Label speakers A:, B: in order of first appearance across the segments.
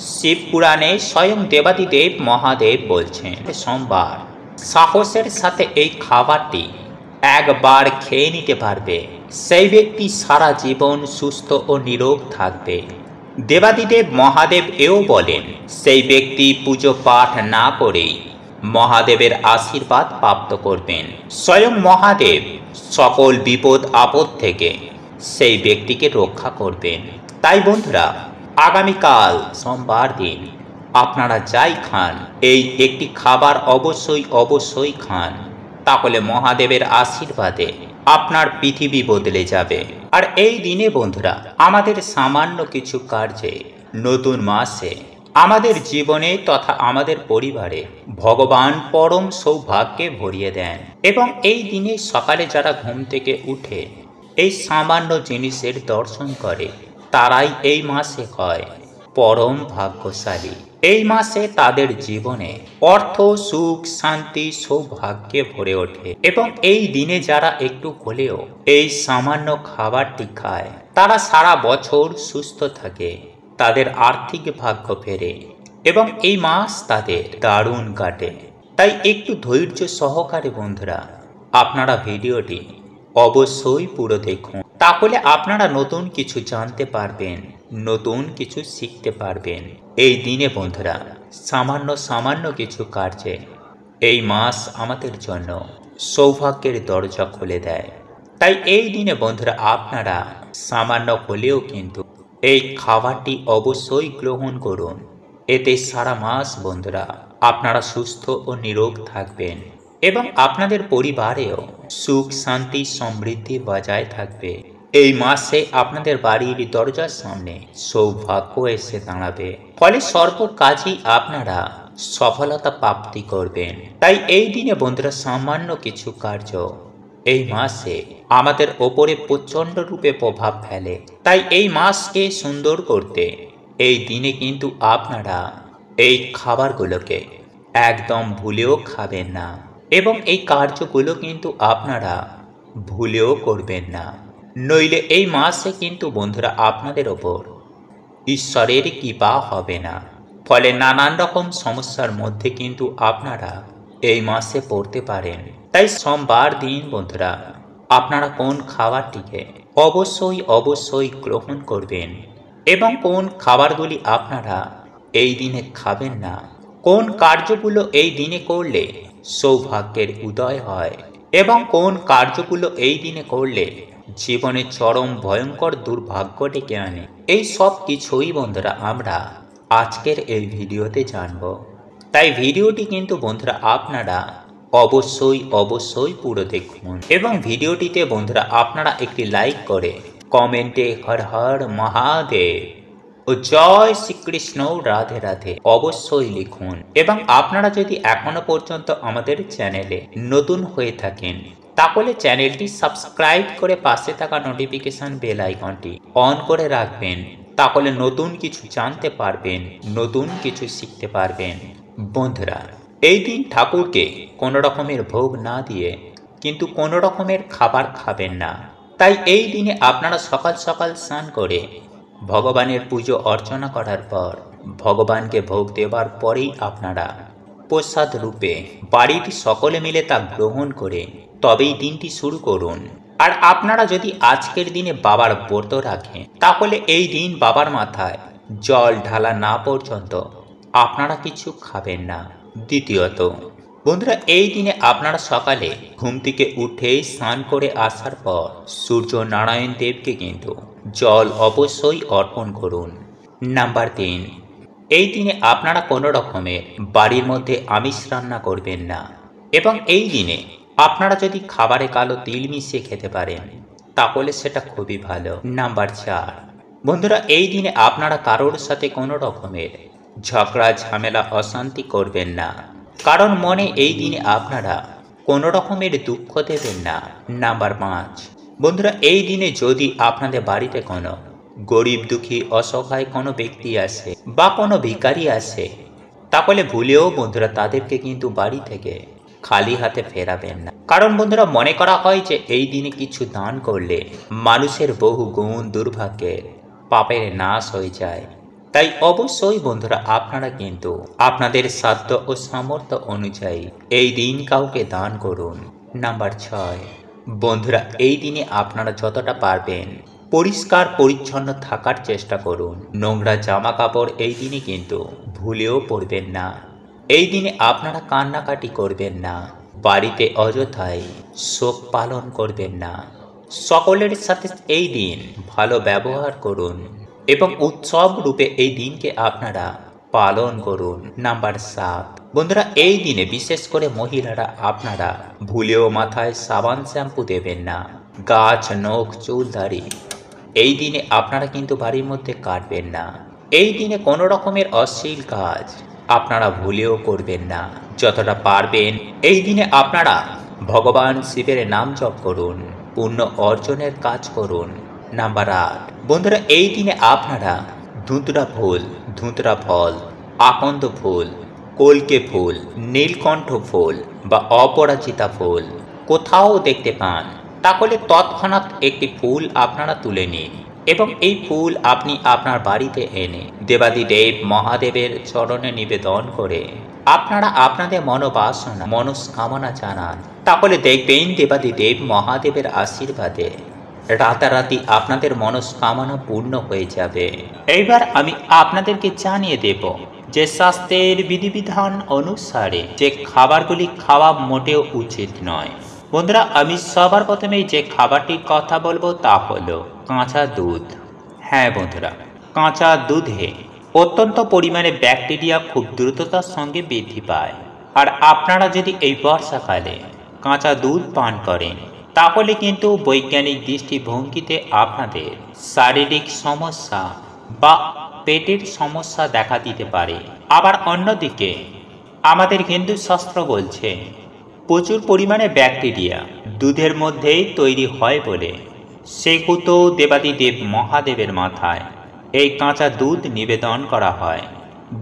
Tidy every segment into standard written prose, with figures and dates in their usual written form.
A: শিব পুরাণে স্বয়ং দেবাদিদেব মহাদেব বলছেন, সোমবার সাহসের সাথে এই খাবারটি একবার খেয়ে নিতে পারবে, সেই ব্যক্তি সারা জীবন সুস্থ ও নিরোগ থাকবে। দেবাদিদেব মহাদেব এও বলেন, সেই ব্যক্তি পুজো পাঠ না করেই মহাদেবের আশীর্বাদ প্রাপ্ত করবেন। স্বয়ং মহাদেব সকল বিপদ আপদ থেকে সেই ব্যক্তিকে রক্ষা করবেন। তাই বন্ধুরা, আগামীকাল সোমবার দিন আপনারা যাই খান, এই একটি খাবার অবশ্যই খান, তাহলে মহাদেবের আশীর্বাদে আপনার পৃথিবী বদলে যাবে। আর এই দিনে বন্ধুরা, আমাদের সামান্য কিছু কার্যে নতুন মাসে আমাদের জীবনে তথা আমাদের পরিবারে ভগবান পরম সৌভাগ্যে ভরিয়ে দেন। এবং এই দিনে সকালে যারা ঘুম থেকে উঠে এই সামান্য জিনিসের দর্শন করে, তারাই এই মাসে হয় পরম ভাগ্যশালী। এই মাসে তাদের জীবনে অর্থ, সুখ, শান্তি, সৌভাগ্যে ভরে ওঠে। এবং এই দিনে যারা একটু হলেও এই সামান্য খাবারটি খায়, তারা সারা বছর সুস্থ থাকে, তাদের আর্থিক ভাগ্য ফেরে এবং এই মাস তাদের দারুণ কাটে। তাই একটু ধৈর্য সহকারে বন্ধুরা আপনারা ভিডিওটি অবশ্যই পুরো দেখুন, তাহলে আপনারা নতুন কিছু জানতে পারবেন, নতুন কিছু শিখতে পারবেন। এই দিনে বন্ধুরা সামান্য কিছু কার্যে এই মাস আমাদের জন্য সৌভাগ্যের দরজা খুলে দেয়। তাই এই দিনে বন্ধুরা আপনারা সামান্য হলেও কিন্তু এই খাবারটি অবশ্যই গ্রহণ করুন। এতে সারা মাস বন্ধুরা আপনারা সুস্থ ও নিরোগ থাকবেন এবং আপনাদের পরিবারেও সুখ, শান্তি, সমৃদ্ধি বজায় থাকবে। এই মাসে আপনাদের বাড়ির দরজার সামনে সৌভাগ্য এসে দাঁড়াবে, ফলে সর্ব কাজেই আপনারা সফলতা প্রাপ্তি করবেন। তাই এই দিনে বন্ধুরা সামান্য কিছু কার্য এই মাসে আমাদের ওপরে প্রচণ্ড রূপে প্রভাব ফেলে। তাই এই মাসকে সুন্দর করতে এই দিনে কিন্তু আপনারা এই খাবারগুলোকে একদম ভুলেও খাবেন না এবং এই কার্যগুলো কিন্তু আপনারা ভুলেও করবেন না, নইলে এই মাসে কিন্তু বন্ধুরা আপনাদের ওপর ঈশ্বরের কৃপা হবে না। ফলে নানান রকম সমস্যার মধ্যে কিন্তু আপনারা এই মাসে পড়তে পারেন। তাই সোমবার দিন বন্ধুরা আপনারা কোন খাবারটিকে অবশ্যই গ্রহণ করবেন এবং কোন খাবারগুলি আপনারা এই দিনে খাবেন না, কোন কার্যগুলো এই দিনে করলে সৌভাগ্যের উদয় হয় এবং কোন কার্যগুলো এই দিনে করলে জীবনে চরম ভয়ঙ্কর দুর্ভাগ্য ডেকে আনে, এই সব কিছুই বন্ধুরা আমরা আজকের এই ভিডিওতে জানব। তাই ভিডিওটি কিন্তু বন্ধুরা আপনারা অবশ্যই পুরো দেখুন এবং ভিডিওটিতে বন্ধুরা আপনারা একটি লাইক করে কমেন্টে হর হর মহাদেব ও জয় শ্রীকৃষ্ণ রাধে রাধে অবশ্যই লিখুন। এবং আপনারা যদি এখনো পর্যন্ত আমাদের চ্যানেলে নতুন হয়ে থাকেন, তাহলে চ্যানেলটি সাবস্ক্রাইব করে পাশে থাকা নোটিফিকেশন বেল আইকনটি অন করে রাখবেন, তাহলে নতুন কিছু জানতে পারবেন, নতুন কিছু শিখতে পারবেন। বন্ধুরা, এই দিন ঠাকুরকে কোনো রকমের ভোগ না দিয়ে কিন্তু কোনো রকমের খাবার খাবেন না। তাই এই দিনে আপনারা সকাল সকাল স্নান করে ভগবানের পুজো অর্চনা করার পর ভগবানকে ভোগ দেওয়ার পরেই আপনারা প্রসাদ রূপে বাড়ির সকলে মিলে তা গ্রহণ করে তবেই দিনটি শুরু করুন। আর আপনারা যদি আজকের দিনে বাবার ব্রত রাখেন, তাহলে এই দিন বাবার মাথায় জল ঢালা না পর্যন্ত আপনারা কিছু খাবেন না। দ্বিতীয়ত বন্ধুরা, এই দিনে আপনারা সকালে ঘুম থেকে উঠেই স্নান করে আসার পর সূর্য নারায়ণ দেবকে কিন্তু জল অবশ্যই অর্পণ করুন। নাম্বার 3, এই দিনে আপনারা কোনো রকমের বাড়ির মধ্যে আমিষ রান্না করবেন না এবং এই দিনে আপনারা যদি খাবারে কালো তিল মিশিয়ে খেতে পারেন তাহলে সেটা খুবই ভালো। নাম্বার 4, বন্ধুরা এই দিনে আপনারা কারোর সাথে কোনো রকমের ঝগড়া ঝামেলা অশান্তি করবেন না, কারণ মনে এই দিনে আপনারা কোনো রকমের দুঃখ দেবেন না। নাম্বার 5, বন্ধুরা এই দিনে যদি আপনাদের বাড়িতে কোনো গরিব দুঃখী অসহায় কোনো ব্যক্তি আসে বা কোনো ভিখারি আসে, তাহলে ভুলেও বন্ধুরা তাদেরকে কিন্তু বাড়ি থেকে খালি হাতে ফেরাবেন না, কারণ বন্ধুরা মনে করা হয় যে এই দিনে কিছু দান করলে মানুষের বহু গুণ দুর্ভাগ্যের পাপের নাশ হয়ে যায়। তাই অবশ্যই বন্ধুরা আপনারা কিন্তু আপনাদের সাধ্য ও সামর্থ্য অনুযায়ী এই দিন কাউকে দান করুন। নাম্বার 6, বন্ধুরা এই দিনে আপনারা যতটা পারবেন পরিষ্কার পরিচ্ছন্ন থাকার চেষ্টা করুন। নোংরা জামা কাপড় এই দিনে কিন্তু ভুলেও পরবেন না। এই দিনে আপনারা কান্নাকাটি করবেন না, বাড়িতে অযথায় শোক পালন করবেন না। সকলের সাথে এই দিন ভালো ব্যবহার করুন এবং উৎসব রূপে এই দিনকে আপনারা পালন করুন। নাম্বার 7, বন্ধুরা এই দিনে বিশেষ করে মহিলারা আপনারা ভুলেও মাথায় সাবান শ্যাম্পু দেবেন না। গাছ, নখ, চুল, দাড়ি এই দিনে আপনারা কিন্তু বাড়ির মধ্যে কাটবেন না। এই দিনে কোনো রকমের অশ্লীল কাজ আপনারা ভুলেও করবেন না। যতটা পারবেন এই দিনে আপনারা ভগবান শিবের নাম জপ করুন, পুণ্য অর্জনের কাজ করুন। নাম্বার 8, বন্ধুরা এই দিনে আপনারা ধুতরা ফল, আকন্দ ফুল, কলকে ফুল, নীলকণ্ঠ ফুল বা অপরাজিতা ফুল কোথাও দেখতে পান, তাহলে তৎক্ষণাৎ একটি ফুল আপনারা তুলে নিন এবং এই ফুল আপনি আপনার বাড়িতে এনে দেবাদিদেব মহাদেবের চরণে নিবেদন করে আপনারা আপনাদের মনস্কামনা জানান। তাহলে দেখবেন দেবাদিদেব মহাদেবের আশীর্বাদে রাতারাতি আপনাদের মনস্কামনা পূর্ণ হয়ে যাবে। এইবার আমি আপনাদেরকে জানিয়ে দেব যে স্বাস্থ্যের বিধিবিধান অনুসারে যে খাবারগুলি খাওয়া মোটেও উচিত নয়। বন্ধুরা আমি সবার প্রথমেই যে খাবারটির কথা বলবো তা হলো কাঁচা দুধ। হ্যাঁ বন্ধুরা, কাঁচা দুধে অত্যন্ত পরিমাণে ব্যাকটেরিয়া খুব দ্রুততার সঙ্গে বৃদ্ধি পায়। আর আপনারা যদি এই বর্ষাকালে কাঁচা দুধ পান করেন তাহলে কিন্তু বৈজ্ঞানিক দৃষ্টিভঙ্গিতে আপনাদের শারীরিক সমস্যা বা পেটের সমস্যা দেখা দিতে পারে। আবার অন্যদিকে আমাদের হিন্দু শাস্ত্র বলছে প্রচুর পরিমাণে ব্যাকটেরিয়া দুধের মধ্যেই তৈরি হয় বলে সেহেতু দেবাদিদেব মহাদেবের মাথায় এই কাঁচা দুধ নিবেদন করা হয়।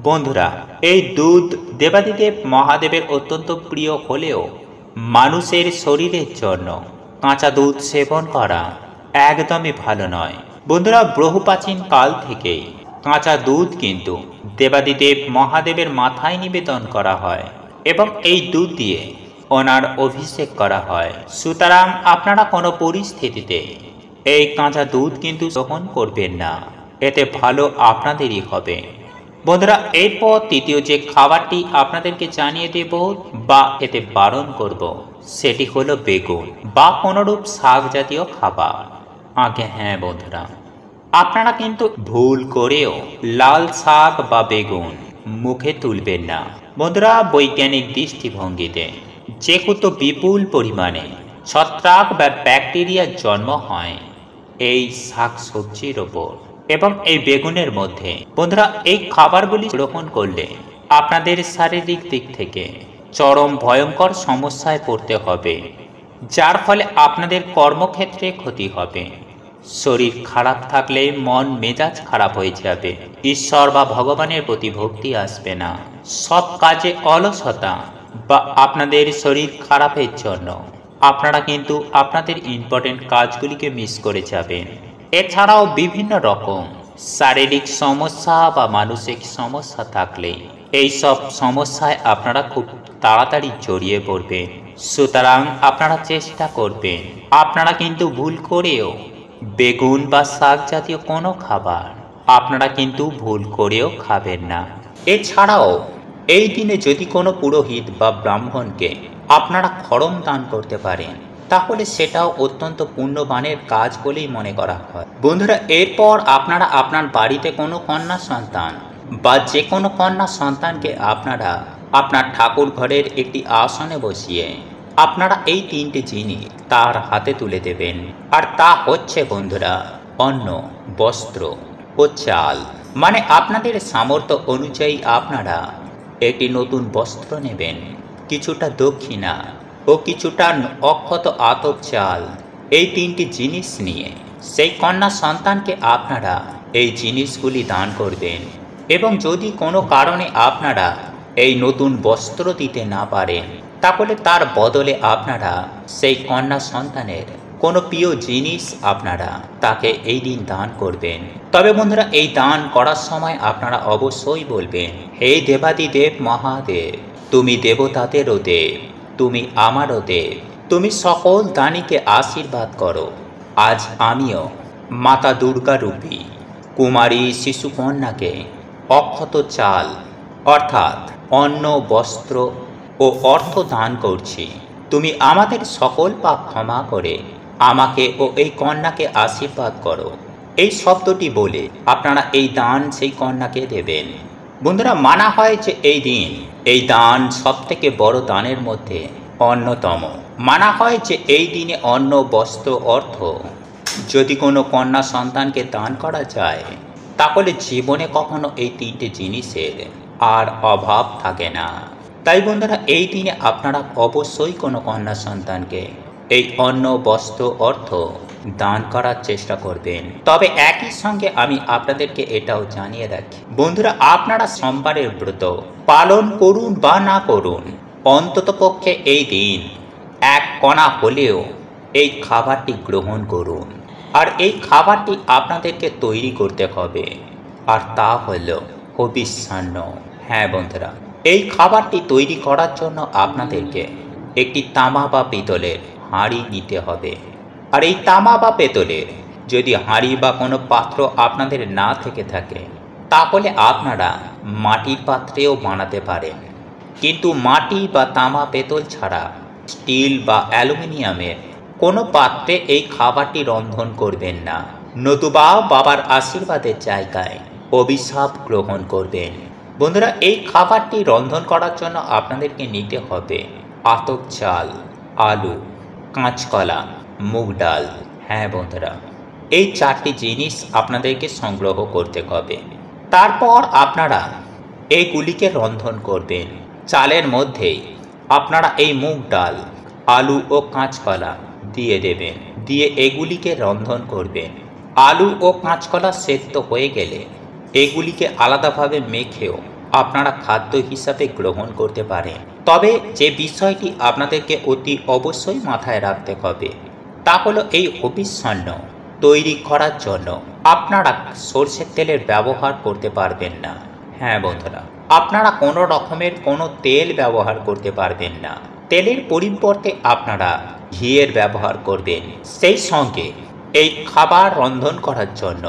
A: বন্ধুরা এই দুধ দেবাদিদেব মহাদেবের অত্যন্ত প্রিয় হলেও মানুষের শরীরের জন্য কাঁচা দুধ সেবন করা একদমই ভালো নয়। বন্ধুরা বহু প্রাচীন কাল থেকেই কাঁচা দুধ কিন্তু দেবাদিদেব মহাদেবের মাথায় নিবেদন করা হয় এবং এই দুধ দিয়ে ওনার অভিষেক করা হয়। সুতরাং আপনারা কোনো পরিস্থিতিতে এই কাঁচা দুধ কিন্তু গ্রহণ করবেন না, এতে ভালো আপনাদেরই হবে। বন্ধুরা এরপর তৃতীয় যে খাবারটি আপনাদেরকে জানিয়ে দেব বা এতে বারণ করব সেটি হলো বেগুন বা কোনোরূপ শাক জাতীয় খাবার। আগে হ্যাঁ বন্ধুরা, আপনারা কিন্তু ভুল করেও লাল শাক বা বেগুন মুখে তুলবেন না। বন্ধুরা বৈজ্ঞানিক দৃষ্টিভঙ্গিতে যেহেতু বিপুল পরিমাণে ছত্রাক বা ব্যাকটেরিয়ার জন্ম হয় এই শাক সবজির ওপর এবং এই বেগুনের মধ্যে, বন্ধুরা এই খাবারগুলি গ্রহণ করলে আপনাদের শারীরিক দিক থেকে চরম ভয়ঙ্কর সমস্যায় পড়তে হবে, যার ফলে আপনাদের কর্মক্ষেত্রে ক্ষতি হবে। শরীর খারাপ থাকলে মন মেজাজ খারাপ হয়ে যাবে, ঈশ্বর বা ভগবানের প্রতি ভক্তি আসবে না, সব কাজে অলসতা বা আপনাদের শরীর খারাপের জন্য আপনারা কিন্তু আপনাদের ইম্পর্টেন্ট কাজগুলিকে মিস করে যাবেন। এছাড়াও বিভিন্ন রকম শারীরিক সমস্যা বা মানসিক সমস্যা থাকলে এই সব সমস্যায় আপনারা খুব তাড়াতাড়ি জড়িয়ে পড়বেন। সুতরাং আপনারা চেষ্টা করবেন আপনারা কিন্তু ভুল করেও বেগুন বা শাক জাতীয় কোনো খাবার আপনারা কিন্তু ভুল করেও খাবেন না। এছাড়াও এই দিনে যদি কোনো পুরোহিত বা ব্রাহ্মণকে আপনারা খড়ম দান করতে পারেন তাহলে সেটাও অত্যন্ত পুণ্যবানের কাজ বলেই মনে করা হয়। বন্ধুরা এরপর আপনারা আপনার বাড়িতে কোনো কন্যা সন্তান বা যে কোনো কন্যা সন্তানকে আপনারা আপনার ঠাকুর ঘরের একটি আসনে বসিয়ে আপনারা এই তিনটি জিনিস তার হাতে তুলে দেবেন। আর তা হচ্ছে বন্ধুরা অন্ন, বস্ত্র ও চাল। মানে আপনাদের সামর্থ্য অনুযায়ী আপনারা একটি নতুন বস্ত্র নেবেন, কিছুটা দক্ষিণা ও কিছুটা অক্ষত আতপ চাল, এই তিনটি জিনিস নিয়ে সেই কন্যা সন্তানকে আপনারা এই জিনিসগুলি দান করবেন। এবং যদি কোনো কারণে আপনারা এই নতুন বস্ত্র দিতে না পারেন তাহলে তার বদলে আপনারা সেই কন্যা সন্তানের কোনো প্রিয় জিনিস আপনারা তাকে এই দিন দান করবেন। তবে বন্ধুরা, এই দান করার সময় আপনারা অবশ্যই বলবেন, হে দেবাদিদেব মহাদেব, তুমি দেবতাদেরও দেব, তুমি আমারও দেব, তুমি সকল দানীকে আশীর্বাদ করো। আজ আমিও মাতা দুর্গা রূপী কুমারী শিশুকন্যাকে অক্ষত চাল অর্থাৎ অন্ন, বস্ত্র ও অর্থ দান করছি। তুমি আমাদের সকল পাপ ক্ষমা করে আমাকে ও এই কন্যাকে আশীর্বাদ করো। এই শব্দটি বলে আপনারা এই দান সেই কন্যাকে দেবেন। বন্ধুরা, মানা হয় যে এই দান সবথেকে বড় দানের মধ্যে অন্যতম। মানা হয় যে এই দিনে অন্ন, বস্ত্র, অর্থ যদি কোনো কন্যা সন্তানকে দান করা যায়, তাহলে জীবনে কখনো এই তিনটে জিনিসের আর অভাব থাকে না। তাই বন্ধুরা, এই দিনে আপনারা অবশ্যই কোনো কন্যা সন্তানকে এই অন্ন, বস্ত্র, অর্থ দান করার চেষ্টা করবেন। তবে একই সঙ্গে আমি আপনাদেরকে এটাও জানিয়ে রাখি, বন্ধুরা, আপনারা সোমবারের ব্রত পালন করুন বা না করুন, অন্ততপক্ষে এই দিন এক কণা হলেও এই খাবারটি গ্রহণ করুন। আর এই খাবারটি আপনাদেরকে তৈরি করতে হবে, আর তা হল হবিষ্যান্ন। হ্যাঁ বন্ধুরা, এই খাবারটি তৈরি করার জন্য আপনাদেরকে একটি তামা বা পিতলের হাঁড়ি নিতে হবে। আর এই তামা বা পেতলের যদি হাঁড়ি বা কোনো পাত্র আপনাদের না থেকে থাকে, তাহলে আপনারা মাটির পাত্রেও বানাতে পারেন। কিন্তু মাটি বা তামা, পেতল ছাড়া স্টিল বা অ্যালুমিনিয়ামের কোনো পাত্রে এই খাবারটি রন্ধন করবেন না, নতুবা বাবার আশীর্বাদের জায়গায় অভিশাপ গ্রহণ করবেন। বন্ধুরা, এই খাবারটি রন্ধন করার জন্য আপনাদেরকে নিতে হবে আতপ চাল, আলু, কাঁচকলা, মুগ ডাল। হ্যাঁ বন্ধুরা, এই চারটি জিনিস আপনাদেরকে সংগ্রহ করতে হবে। তারপর আপনারা এইগুলিকে রন্ধন করবেন। চালের মধ্যেই আপনারা এই মুগ ডাল, আলু ও কাঁচকলা দিয়ে দেবেন, দিয়ে এগুলিকে রন্ধন করবেন। আলু ও কাঁচকলা সেদ্ধ হয়ে গেলে এগুলিকে আলাদাভাবে মেখেও আপনারা খাদ্য হিসাবে গ্রহণ করতে পারেন। তবে যে বিষয়টি আপনাদেরকে অতি অবশ্যই মাথায় রাখতে হবে, তা হলো এই হবিষ্যান্ন তৈরি করার জন্য আপনারা সরষের তেলের ব্যবহার করতে পারবেন না। হ্যাঁ বন্ধুরা, আপনারা কোনো রকমের কোনো তেল ব্যবহার করতে পারবেন না। তেলের পরিবর্তে আপনারা ঘিয়ের ব্যবহার করবেন। সেই সঙ্গে এই খাবার রন্ধন করার জন্য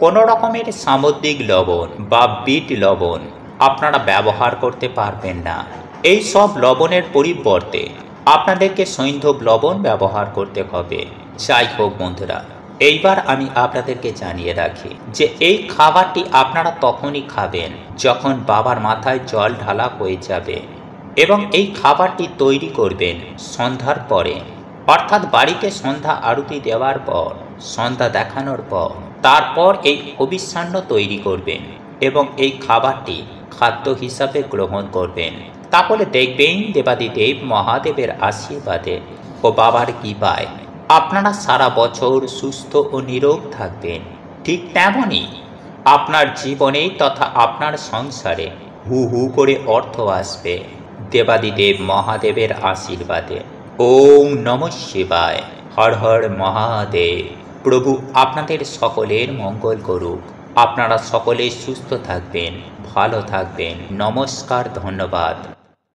A: কোনো রকমের সামুদ্রিক লবণ বা বিট লবণ আপনারা ব্যবহার করতে পারবেন না। এই সব লবণের পরিবর্তে আপনাদেরকে সৈন্ধব লবণ ব্যবহার করতে হবে। যাই হোক বন্ধুরা, এইবার আমি আপনাদেরকে জানিয়ে রাখি যে এই খাবারটি আপনারা তখনই খাবেন যখন বাবার মাথায় জল ঢালা হয়ে যাবে, এবং এই খাবারটি তৈরি করবেন সন্ধ্যার পরে, অর্থাৎ বাড়িতে সন্ধ্যা আরতি দেওয়ার পর, সন্ধ্যা দেখানোর পর, তারপর এই হবিষ্যান্ন তৈরি করবেন এবং এই খাবারটি খাদ্য হিসাবে গ্রহণ করবেন। তাহলে দেখবেন দেবাদিদেব মহাদেবের আশীর্বাদে ও বাবার কৃপায় আপনারা সারা বছর সুস্থ ও নিরোগ থাকবেন। ঠিক তেমনই আপনার জীবনে তথা আপনার সংসারে হু হু করে অর্থ আসবে দেবাদিদেব মহাদেবের আশীর্বাদে। ওম নমঃ শিবায়। হর হর মহাদেব। প্রভু আপনাদের সকলের মঙ্গল করুক। আপনারা সকলে সুস্থ থাকবেন, ভালো থাকবেন। নমস্কার, ধন্যবাদ।